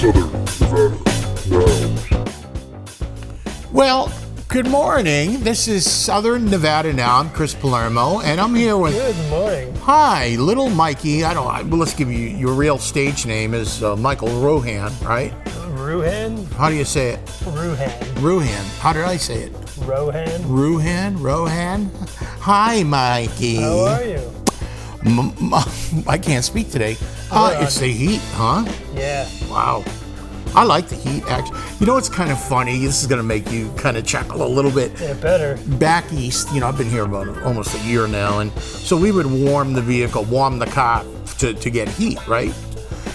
Southern Nevada Now. Well, good morning. This is Southern Nevada Now. I'm Chris Palermo, and I'm here with... Good morning. Hi, little Mikey. Well, let's give you your real stage name is Michael Rohan, right? Ruhan? How do you say it? Ruhan. Ruhan. How did I say it? Rohan? Rohan. Hi, Mikey. How are you? I can't speak today. It's the heat, huh? Yeah. Wow. I like the heat, actually. You know what's kind of funny? This is going to make you kind of chuckle a little bit. Yeah, better. Back east, I've been here about almost a year now, and so we would warm the car to get heat, right?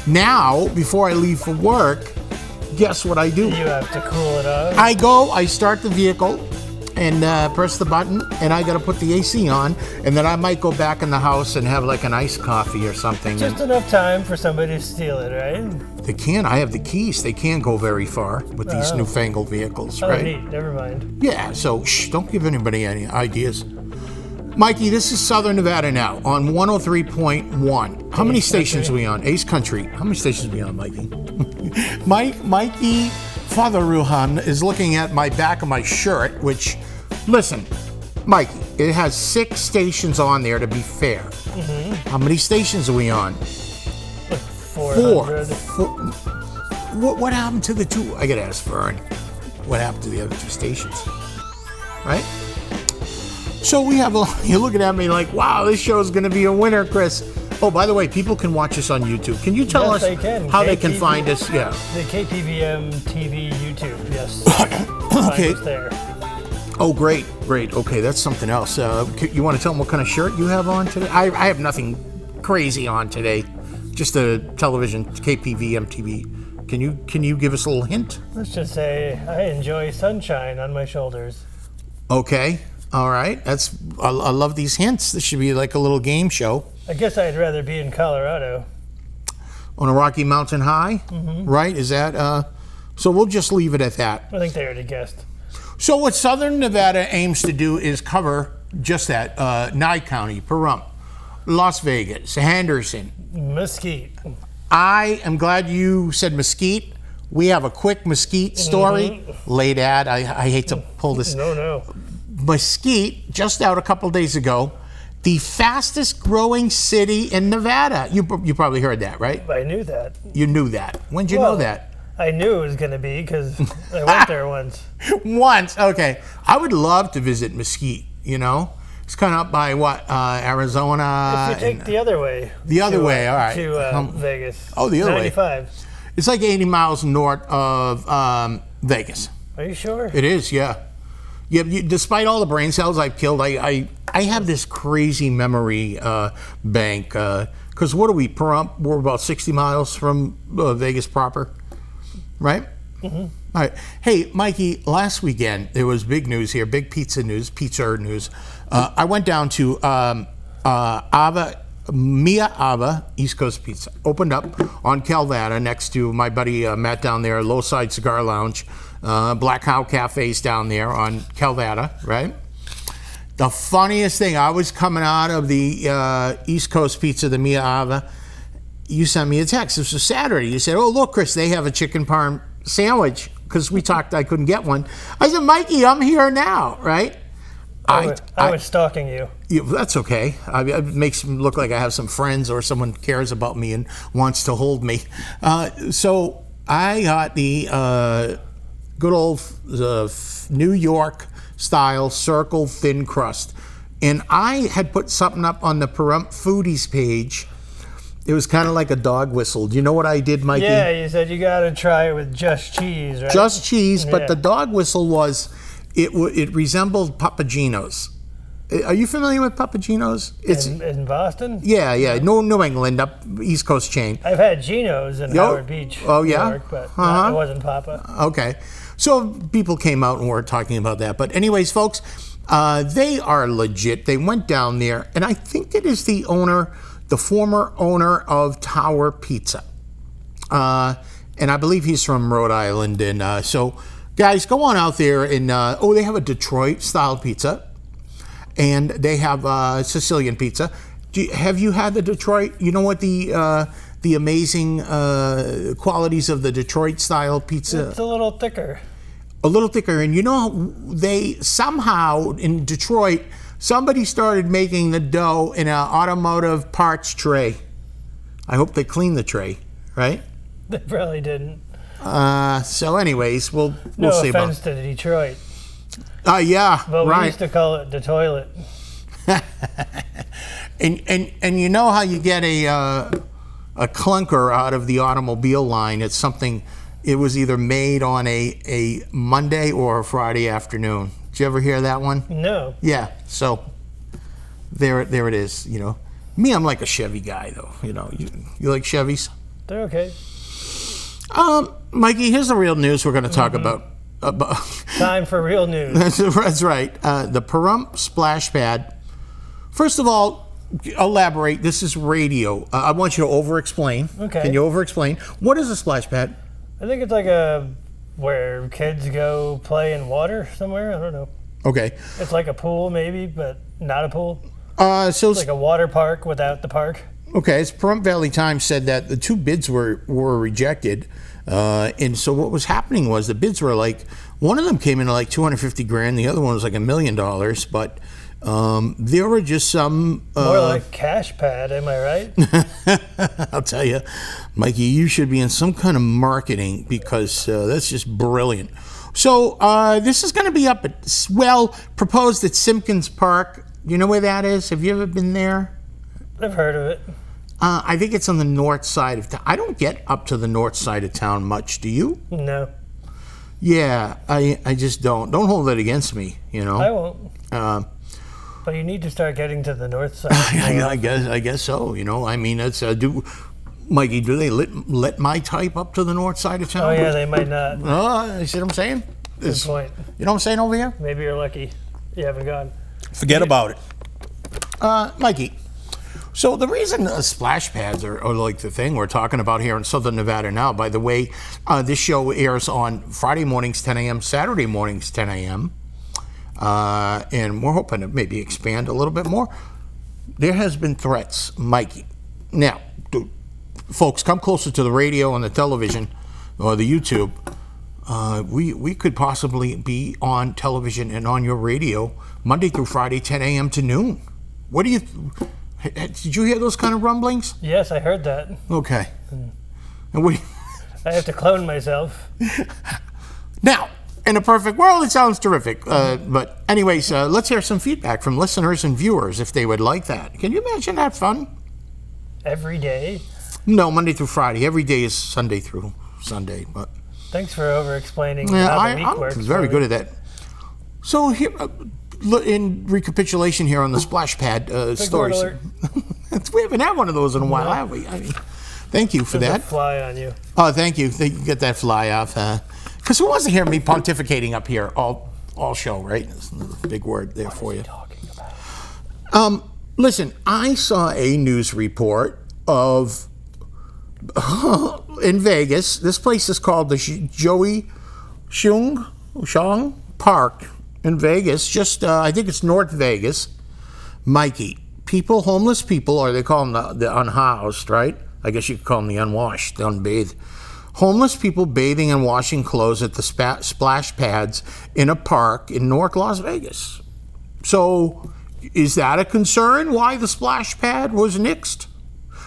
Now, before I leave for work, guess what I do? You have to cool it off. I start the vehicle and press the button, and I got to put the AC on, and then I might go back in the house and have like an iced coffee or something. Just enough time for somebody to steal it, right? They can. I have the keys. They can't go very far with these newfangled vehicles, right? Neat. Never mind. Yeah, so don't give anybody any ideas. Mikey, this is Southern Nevada Now on 103.1. How many stations are we on? Ace Country. How many stations are we on, Mikey? Mikey Father Ruhan is looking at my back of my shirt, which, listen, Mikey, it has 6 stations on there to be fair. Mm-hmm. How many stations are we on? 400. What happened to the 2? I gotta ask Fern. What happened to the other 2 stations? Right? So we have you're looking at me like, wow, this show is gonna be a winner, Chris. Oh, by the way, people can watch us on YouTube. Can you tell us how they can find us? Yeah. The KPVM TV YouTube, yes. Okay. Find us there. Oh, great. Okay, that's something else. You want to tell them what kind of shirt you have on today? I have nothing crazy on today. Just a television, KPVM TV. Can you give us a little hint? Let's just say I enjoy sunshine on my shoulders. Okay. All right. I love these hints. This should be like a little game show. I guess I'd rather be in Colorado. On a Rocky Mountain high, right? Is that, so we'll just leave it at that. I think they already guessed. So what Southern Nevada aims to do is cover just that, Nye County, Pahrump, Las Vegas, Henderson. Mesquite. I am glad you said Mesquite. We have a quick Mesquite story. Late ad, I hate to pull this. No. Mesquite, just out a couple days ago, the fastest growing city in Nevada. You probably heard that, right? I knew that. You knew that. When did you know that? I knew it was going to be because I went there once. Once, okay. I would love to visit Mesquite, It's kind of up by Arizona. If you take the other way. The other way, all right. To Vegas. Oh, the other 95. way. It's like 80 miles north of Vegas. Are you sure? It is, yeah. Yeah, despite all the brain cells I've killed, I have this crazy memory bank. Because what are we, Pahrump? We're about 60 miles from Vegas proper, right? Mm-hmm. All right. Hey, Mikey, last weekend there was big news here, big pizza news. I went down to Mia Ava, East Coast Pizza. Opened up on Calvada next to my buddy Matt down there, Lowside Cigar Lounge. Black Cow Cafe's down there on Calvada, right? The funniest thing, I was coming out of the East Coast Pizza, the Mia Ava. You sent me a text. This was Saturday. You said, oh, look, Chris, they have a chicken parm sandwich. Because we talked, I couldn't get one. I said, Mikey, I'm here now, right? I was stalking you. That's okay. It makes me look like I have some friends or someone cares about me and wants to hold me. So I got the good old New York style circle thin crust. And I had put something up on the Pahrump Foodies page. It was kind of like a dog whistle. Do you know what I did, Mikey? Yeah, you said you got to try it with just cheese, right? Just cheese, but the dog whistle was, it resembled Papagino's. Are you familiar with Papagino's? It's in Boston? Yeah. New England, up East Coast chain. I've had Geno's in Howard Beach, New York, but it wasn't Papa. Okay. So people came out and were talking about that. But anyways, folks, they are legit. They went down there, and I think it is the former owner of Tower Pizza. And I believe he's from Rhode Island. And so, guys, go on out there and, they have a Detroit-style pizza. And they have Sicilian pizza. Have you had the Detroit? You know what the the amazing qualities of the Detroit-style pizza. It's a little thicker. A little thicker. And you know, they somehow, in Detroit, somebody started making the dough in an automotive parts tray. I hope they cleaned the tray, right? They probably didn't. So anyways, we'll see No about offense to Detroit. yeah, But we right. used to call it the toilet. And you know how you get a clunker out of the automobile line? It's something. It was either made on a Monday or a Friday afternoon. Did you ever hear that one? No. Yeah. So there it is. You know, me, I'm like a Chevy guy though. You know, you like Chevys? They're okay. Mikey, here's the real news we're going to talk about. Time for real news. That's right. The Pahrump splash pad. First of all, elaborate. This is radio. I want you to over-explain. Okay. Can you over-explain? What is a splash pad? I think it's like where kids go play in water somewhere. I don't know. Okay. It's like a pool maybe, but not a pool. So It's like a water park without the park. okay, as Pahrump Valley Times said that the two bids were rejected, and so what was happening was the bids were like, one of them came in at like $250,000, the other one was like $1 million, but there were just some More like cash pad, am I right? I'll tell you, Mikey, you should be in some kind of marketing because that's just brilliant. So this is going to be up at, proposed at Simpkins Park. You know where that is? Have you ever been there? I've heard of it. I think it's on the north side of town. I don't get up to the north side of town much. Do you? No. Yeah, I just don't. Don't hold that against me, you know. I won't. But you need to start getting to the north side. I guess so. You know, I mean, it's Mikey, do they let my type up to the north side of town? Oh yeah, they might not. Oh, you see what I'm saying? Good point. You know what I'm saying over here? Maybe you're lucky you haven't gone. Forget about it. Mikey, so the reason splash pads are like the thing we're talking about here in Southern Nevada now, by the way, this show airs on Friday mornings 10 a.m., Saturday mornings 10 a.m., and we're hoping to maybe expand a little bit more. There has been threats, Mikey. Now, folks, come closer to the radio and the television or the YouTube. We could possibly be on television and on your radio Monday through Friday, 10 a.m. to noon. What do you... Did you hear those kind of rumblings? Yes, I heard that. Okay. And what? I have to clone myself. Now, in a perfect world, it sounds terrific. But anyways, let's hear some feedback from listeners and viewers if they would like that. Can you imagine that fun? Every day? No, Monday through Friday. Every day is Sunday through Sunday. But Thanks for over-explaining yeah, how the week I'm works. very good at that. So here, in recapitulation here on the splash pad stories. alert. We haven't had one of those in a while, have we? I mean, thank you for There's that. a fly on you. Oh, thank you. You get that fly off. Because who wants to hear me pontificating up here all show, right? That's a big word there for you. Talking about. Listen, I saw a news report of in Vegas. This place is called the Joey Shong Park in Vegas. Just I think it's North Vegas. Mikey, homeless people, or they call them the unhoused, right? I guess you could call them the unwashed, the unbathed. Homeless people bathing and washing clothes at the splash pads in a park in North Las Vegas. So, is that a concern? Why the splash pad was nixed?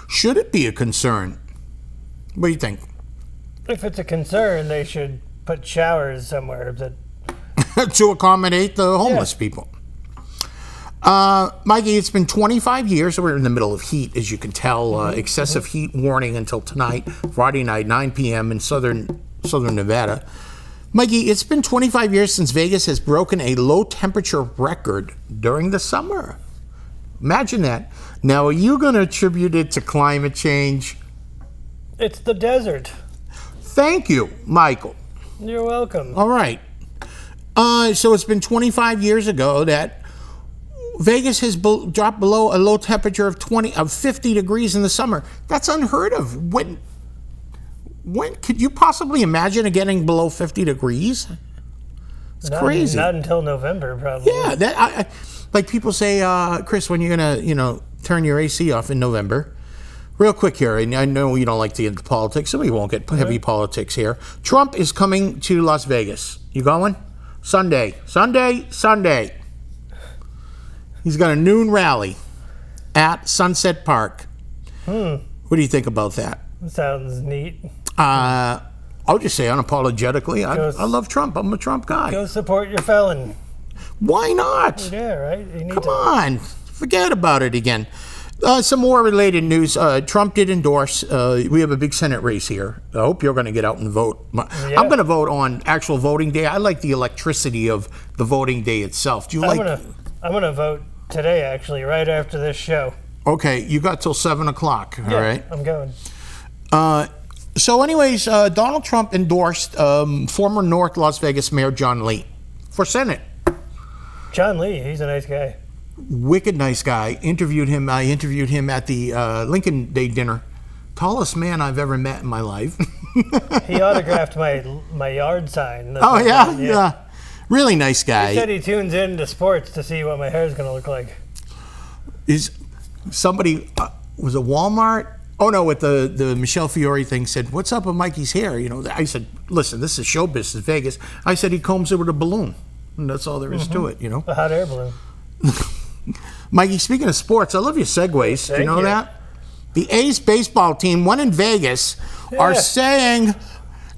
Should it be a concern? What do you think? If it's a concern, they should put showers somewhere that... To accommodate the homeless people. Mikey, it's been 25 years. We're in the middle of heat, as you can tell. Excessive heat warning until tonight, Friday night, 9 p.m. in southern Nevada. Mikey, it's been 25 years since Vegas has broken a low temperature record during the summer. Imagine that. Now, are you going to attribute it to climate change? It's the desert. Thank you, Michael. You're welcome. All right. So it's been 25 years ago that Vegas has dropped below a low temperature of 50 degrees in the summer. That's unheard of. When could you possibly imagine it getting below 50 degrees? It's crazy. Not until November, probably. Yeah, that like people say, Chris, when you're gonna turn your AC off in November, Real quick here, and I know you don't like to get into politics, so we won't get heavy politics here. Trump is coming to Las Vegas. You going? Sunday. He's got a noon rally at Sunset Park. What do you think about that? Sounds neat. I'll just say unapologetically, I love Trump. I'm a Trump guy. Go support your felon. Why not? Yeah, right? You need Come on. Forget about it again. Some more related news. Trump did endorse, we have a big Senate race here. I hope you're going to get out and vote. I'm going to vote on actual voting day. I like the electricity of the voting day itself. Do you like? I'm going to vote today, actually, right after this show. Okay, you got till 7 o'clock, all right? I'm going. So anyways, Donald Trump endorsed former North Las Vegas Mayor John Lee for Senate. John Lee, he's a nice guy. Wicked nice guy. I interviewed him at the Lincoln Day dinner. Tallest man I've ever met in my life. He autographed my yard sign. Oh, yeah. Really nice guy. He said he tunes into sports to see what my hair is going to look like. Is somebody, was it Walmart? Oh, no, with the Michelle Fiore thing said, what's up with Mikey's hair? You know, I said, listen, this is show business, Vegas. I said he combs it with a balloon. And that's all there is to it, you know. A hot air balloon. Mikey, speaking of sports, I love your segues. Do you know that? The A's baseball team, one in Vegas, are saying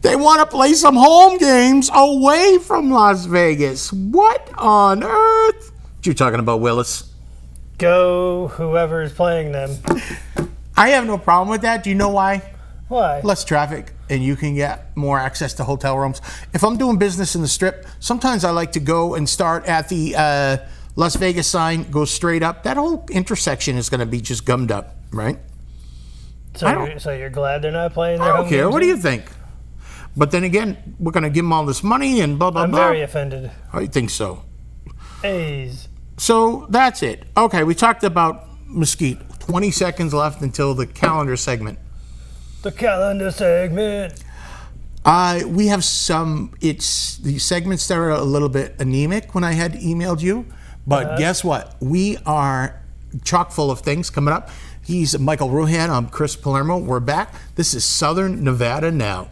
they want to play some home games away from Las Vegas. What on earth? You're talking about, Willis? Go whoever is playing them. I have no problem with that. Do you know why? Why? Less traffic, and you can get more access to hotel rooms. If I'm doing business in the Strip, sometimes I like to go and start at the Las Vegas sign, go straight up. That whole intersection is going to be just gummed up, right? So you're glad they're not playing their I home don't care. games? What do you think? But then again, we're going to give them all this money and blah, blah, I'm blah. very offended. I think so. A's. So that's it. Okay, we talked about Mesquite. 20 seconds left until the calendar segment. The calendar segment. We have the segments that are a little bit anemic when I had emailed you. But guess what? We are chock full of things coming up. He's Michael Ruhan. I'm Chris Palermo. We're back. This is Southern Nevada Now.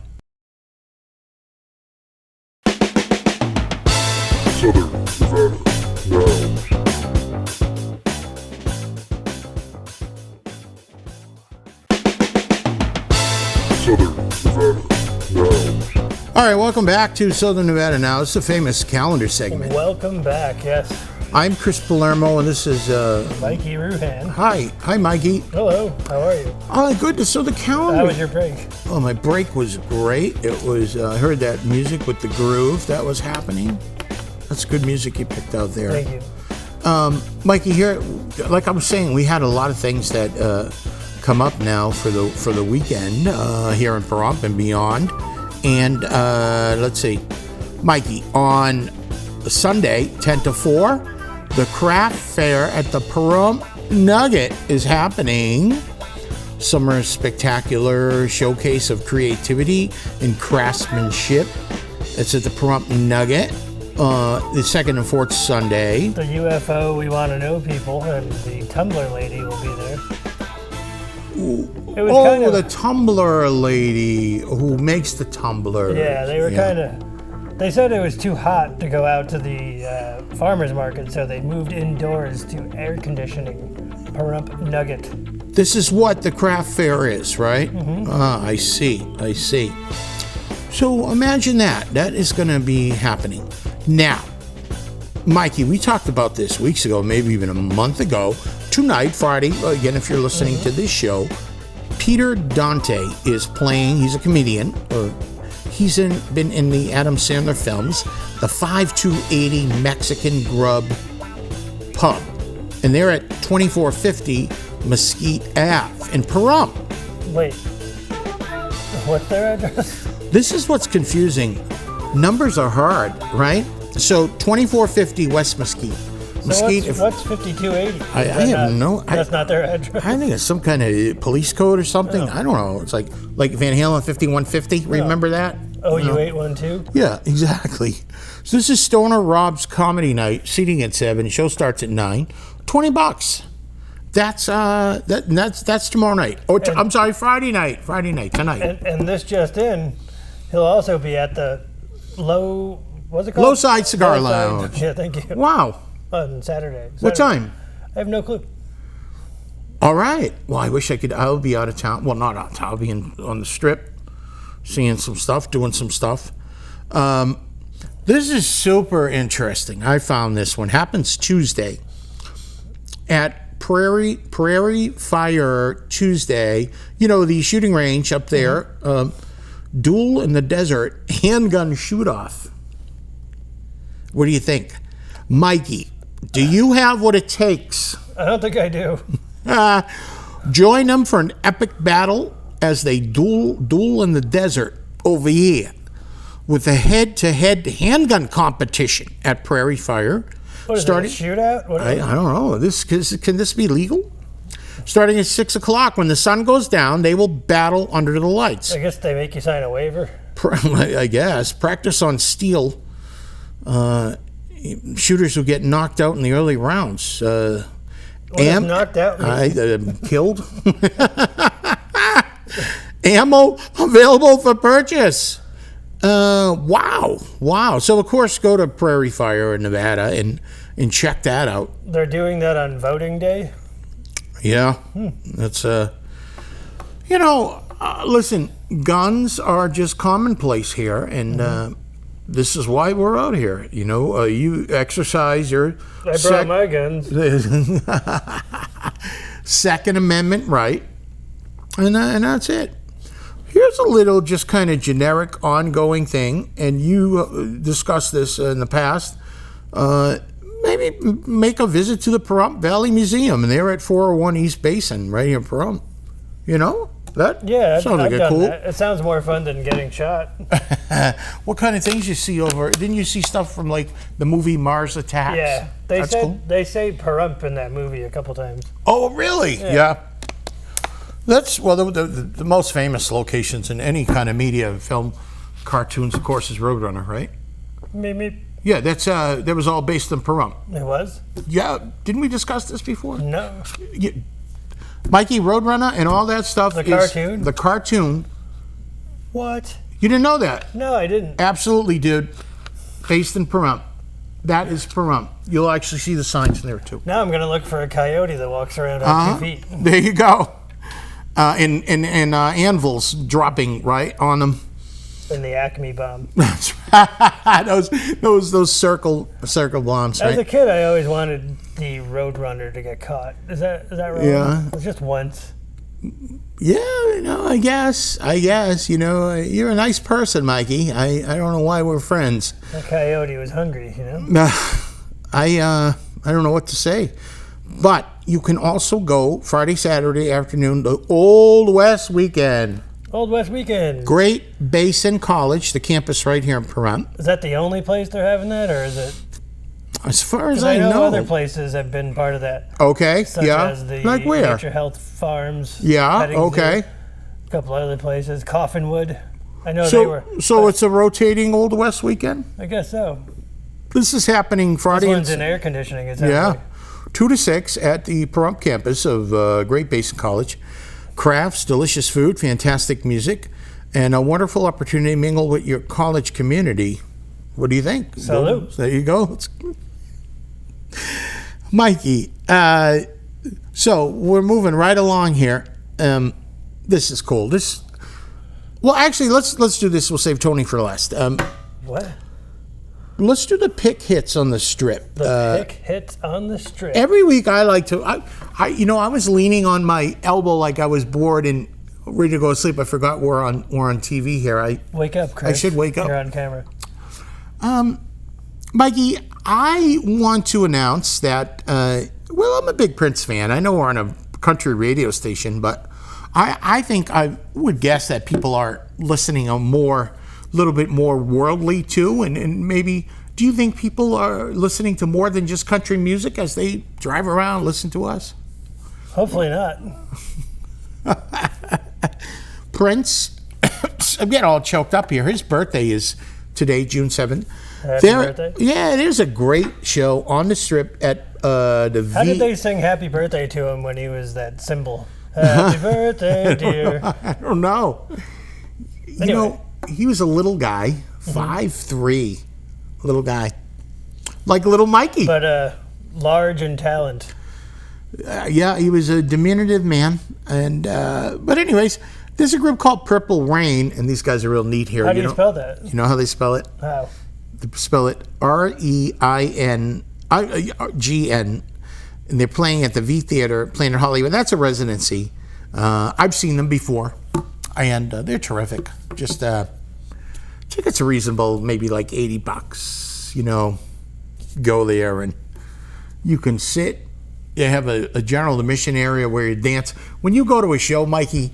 Southern Nevada Now. Southern Nevada Now. All right, welcome back to Southern Nevada Now. It's a famous calendar segment. Welcome back, yes. I'm Chris Palermo, and this is Mikey Ruhan. Hi, Mikey. Hello, how are you? Oh, good. So the calendar. How was your break? Oh, my break was great. It was. I heard that music with the groove that was happening. That's good music you picked out there. Thank you. Mikey, here, like I was saying, we had a lot of things that come up now for the weekend here in Pahrump and beyond. And let's see, Mikey, on Sunday, 10 to 4. The craft fair at the Pahrump Nugget is happening. Summer spectacular showcase of creativity and craftsmanship. It's at the Pahrump Nugget. The second and fourth Sunday. The UFO We Want to Know people and the Tumblr lady will be there. It was the Tumblr lady who makes the Tumblr. Yeah, they were kind of. They said it was too hot to go out to the farmer's market, so they moved indoors to air conditioning. Pahrump Nugget. This is what the craft fair is, right? Mm-hmm. I see. So imagine that. That is going to be happening. Now, Mikey, we talked about this weeks ago, maybe even a month ago. Tonight, Friday, again, if you're listening to this show, Peter Dante is playing. He's a comedian, or he's been in the Adam Sandler films, the 5280 Mexican Grub Pub. And they're at 2450 Mesquite Ave in Pahrump. Wait, what's their address? This is what's confusing. Numbers are hard, right? So 2450 West Mesquite. Mesquite. What's 5280? I have no. That's not their address. I think it's some kind of police code or something. I don't know. It's like Van Halen 5150. Remember that? OU 812. Yeah, exactly. So this is Stoner Rob's comedy night. Seating at 7. Show starts at 9. $20. That's tomorrow night. Or I'm sorry, Friday night. Friday night tonight. And this just in, he'll also be at the what's it called? Low Side Cigar Low Side- Lounge. Yeah, thank you. Wow. On Saturday. What time? I have no clue. All right. Well, I wish I could. I'll be out of town. Well, not out of town. I'll be on the Strip, seeing some stuff, doing some stuff. This is super interesting. I found this one. Happens Tuesday at Prairie Fire Tuesday. You know, the shooting range up there. Duel in the Desert handgun shoot-off. What do you think? Mikey, do you have what it takes? I don't think I do. Join them for an epic battle as they duel in the desert over here with a head-to-head handgun competition at Prairie Fire. What is it, a shootout? What I don't know. Can this be legal? Starting at 6 o'clock, when the sun goes down, they will battle under the lights. I guess they make you sign a waiver. I guess. Practice on steel. Shooters who get knocked out in the early rounds. Knocked out mean? Killed. Ammo available for purchase. Wow. So, of course, go to Prairie Fire in Nevada and check that out. They're doing that on voting day? Yeah. That's, listen, guns are just commonplace here, and this is why we're out here. You know, you exercise your... I brought my guns. Second Amendment right, and that's it. Here's a little just kind of generic ongoing thing, and you discussed this in the past. Maybe make a visit to the Pahrump Valley Museum, and they're at 401 East Basin, right here in Pahrump. You know? That sounds like I've done cool. that. It sounds more fun than getting shot. What kind of things you see over? Didn't you see stuff from like the movie Mars Attacks? Yeah, they say Pahrump in that movie a couple times. Oh, really? Yeah. That's the most famous locations in any kind of media, film, cartoons, of course, is Roadrunner, right? Maybe. Yeah, that was all based in Pahrump. It was? Yeah, didn't we discuss this before? No. Yeah. Mikey, Roadrunner and all that stuff cartoon? The cartoon. What? You didn't know that? No, I didn't. Absolutely, dude. Based in Pahrump. That is Pahrump. You'll actually see the signs in there, too. Now I'm going to look for a coyote that walks around on 2 feet. There you go. And anvils dropping right on them. And the Acme bomb. That's right. those circle bombs, right? As a kid, I always wanted the Roadrunner to get caught. Is that right? Yeah. It was just once. Yeah, I guess. You're a nice person, Mikey. I don't know why we're friends. The coyote was hungry, you know? I don't know what to say. But you can also go Friday, Saturday afternoon to Old West Weekend. Old West Weekend. Great Basin College, the campus right here in Pahrump. Is that the only place they're having that, or is it? As far as I I know. other places have been part of that. Okay, such as the like where? Nature Health Farms. Yeah, petting okay. zoo, a couple other places. Coffinwood. I know they So, were. so it's a rotating Old West Weekend? I guess so. This is happening Friday. This one's in air conditioning. Is that Yeah. right? 2 to 6 at the Pahrump campus of Great Basin College. Crafts, delicious food, fantastic music, and a wonderful opportunity to mingle with your college community. What do you think? Salute. There you go. Mikey, so we're moving right along here. This is cool. Well, actually, let's do this. We'll save Tony for last. What? Let's do the pick hits on the strip. The pick hits on the strip. Every week I like to, I was leaning on my elbow like I was bored and ready to go to sleep. I forgot we're on TV here. Wake up, Chris. I should wake up. You're on camera. Mikey, I want to announce that, I'm a big Prince fan. I know we're on a country radio station, but I think I would guess that people are listening on a little bit more worldly too, and maybe, do you think people are listening to more than just country music as they drive around and listen to us? Hopefully not. Prince, I'm getting all choked up here. His birthday is today, June 7th. Happy birthday. Yeah, there's a great show on the strip at How did they sing happy birthday to him when he was that symbol? Happy birthday, dear. I don't know. You know, he was a little guy, 5'3", little guy, like little Mikey. But large in talent. Yeah, he was a diminutive man. And but anyways, there's a group called Purple Rain, and these guys are real neat here. How do you spell that? You know how they spell it? How? They spell it REINGN, and they're playing at the V Theater, playing in Hollywood. That's a residency. I've seen them before, and they're terrific. Just tickets are reasonable, maybe like $80. You know, go there and you can sit. They have a general admission area where you dance. When you go to a show, Mikey,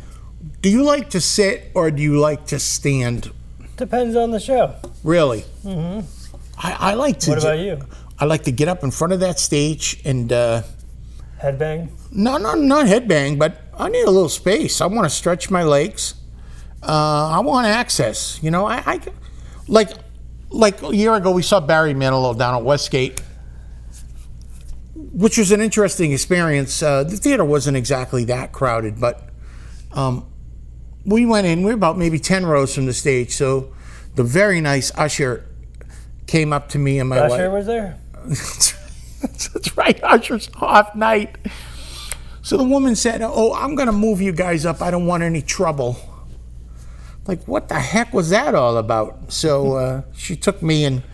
do you like to sit or do you like to stand? Depends on the show. Really? Mm-hmm. I like to. What about you? I like to get up in front of that stage and headbang. No, not headbang, but I need a little space. I want to stretch my legs. I want access. You know, I like a year ago we saw Barry Manilow down at Westgate, which was an interesting experience. The theater wasn't exactly that crowded, but we went in. We were about maybe 10 rows from the stage. So the very nice usher came up to me and my wife. Usher was there? That's right, Usher's off night. So the woman said, "Oh, I'm going to move you guys up. I don't want any trouble." Like, what the heck was that all about? So she took me and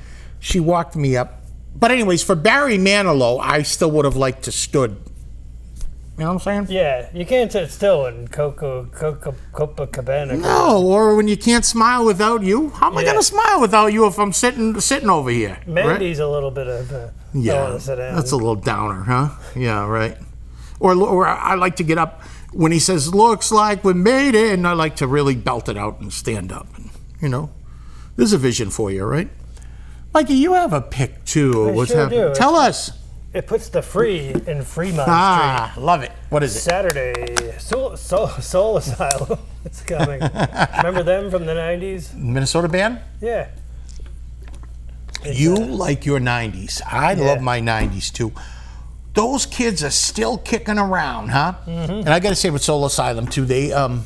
she walked me up. But anyways, for Barry Manilow, I still would have liked to stood. You know what I'm saying? Yeah, you can't sit still in Copacabana. No, or when you can't smile without you. How am I going to smile without you if I'm sitting over here? Mandy's a little bit of don't want to sit down. That's a little downer, huh? Yeah, right. Or I like to get up when he says, "Looks like we made it," and I like to really belt it out and stand up. And, you know, there's a vision for you, right? Mikey, you have a pick too. I sure do. Tell us. It puts the free in Fremont Street. Love it. What is it? Saturday, Soul Asylum. It's coming. Remember them from the 90s? Minnesota band? Yeah. You like your 90s. I love my 90s too. Those kids are still kicking around, huh? Mm-hmm. And I got to say with Soul Asylum too, they do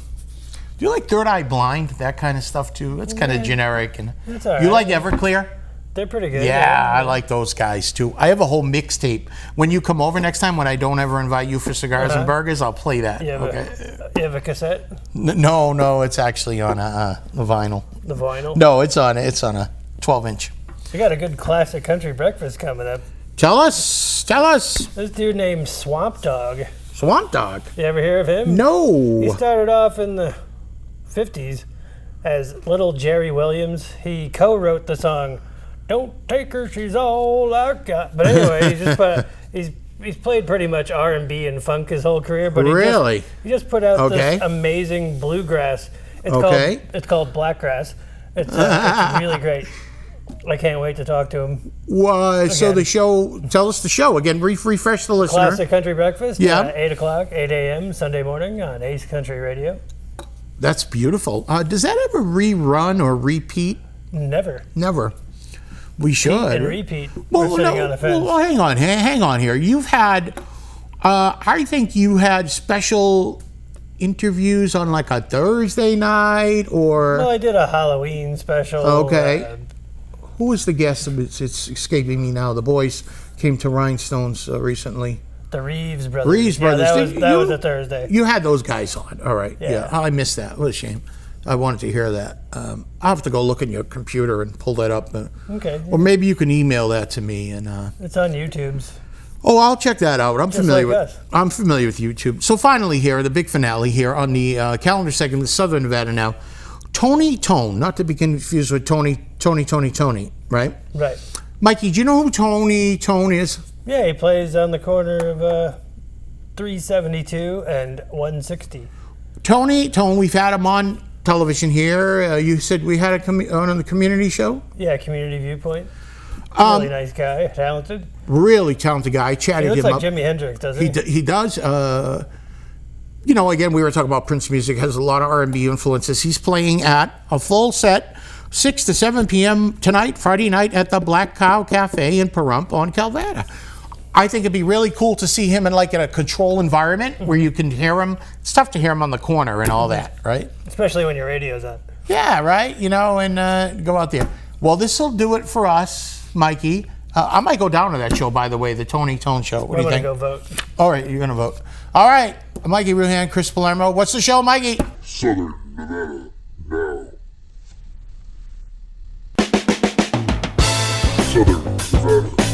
you like Third Eye Blind, that kind of stuff too? That's kind of generic. And that's all right. You like Everclear? They're pretty good. Yeah, I like those guys too. I have a whole mixtape. When you come over next time, when I don't ever invite you for cigars and burgers, I'll play that. You have a cassette? No, it's actually on the vinyl. The vinyl? No, it's on a 12-inch. You got a good classic country breakfast coming up. Tell us. This dude named Swamp Dogg. Swamp Dogg? You ever hear of him? No. He started off in the 50s as Little Jerry Williams. He co-wrote the song "Don't Take Her, She's All I Got." But anyway, he's played pretty much R&B and funk his whole career. But he just put out this amazing bluegrass. It's called Blackgrass. It's really great. I can't wait to talk to him. So the show, tell us the show again. Refresh the listener. Classic Country Breakfast. Yeah. 8 o'clock, 8 a.m. Sunday morning on Ace Country Radio. That's beautiful. Does that ever rerun or repeat? Never. We should. And repeat. We're sitting on the fence. Well, hang on here. You've had, I think you had special interviews on like a Thursday night or. Well, I did a Halloween special. Okay. Who was the guest? It's escaping me now. The boys came to Rhinestones recently. The Reeves brothers. That was a Thursday. You had those guys on. All right. Yeah. I missed that. What a shame. I wanted to hear that. I'll have to go look in your computer and pull that up. Okay. Or maybe you can email that to me. And it's on YouTube's. Oh, I'll check that out. I'm familiar us. I'm familiar with YouTube. So finally here, the big finale here on the calendar segment of Southern Nevada now. Tony Tone, not to be confused with Tony, right? Right. Mikey, do you know who Tony Tone is? Yeah, he plays on the corner of 372 and 160. Tony Tone, we've had him on television here. You said we had on the community show? Yeah, Community Viewpoint. Really nice guy, talented. Really talented guy. I chatted he him looks like up. Jimi Hendrix, doesn't he? He does. You know, again, we were talking about Prince music, has a lot of R&B influences. He's playing at a full set, 6 to 7 p.m. tonight, Friday night, at the Black Cow Cafe in Pahrump on Calvada. I think it'd be really cool to see him in like in a control environment where you can hear him. It's tough to hear him on the corner and all that, right? Especially when your radio's on. Yeah, right. You know, and go out there. Well, this will do it for us, Mikey. I might go down to that show, by the way, the Tony Tone show. What do you think? I'm gonna go vote. All right, you're gonna vote. All right, Mikey Ruhan, Chris Palermo. What's the show, Mikey? Southern Nevada now. Southern Nevada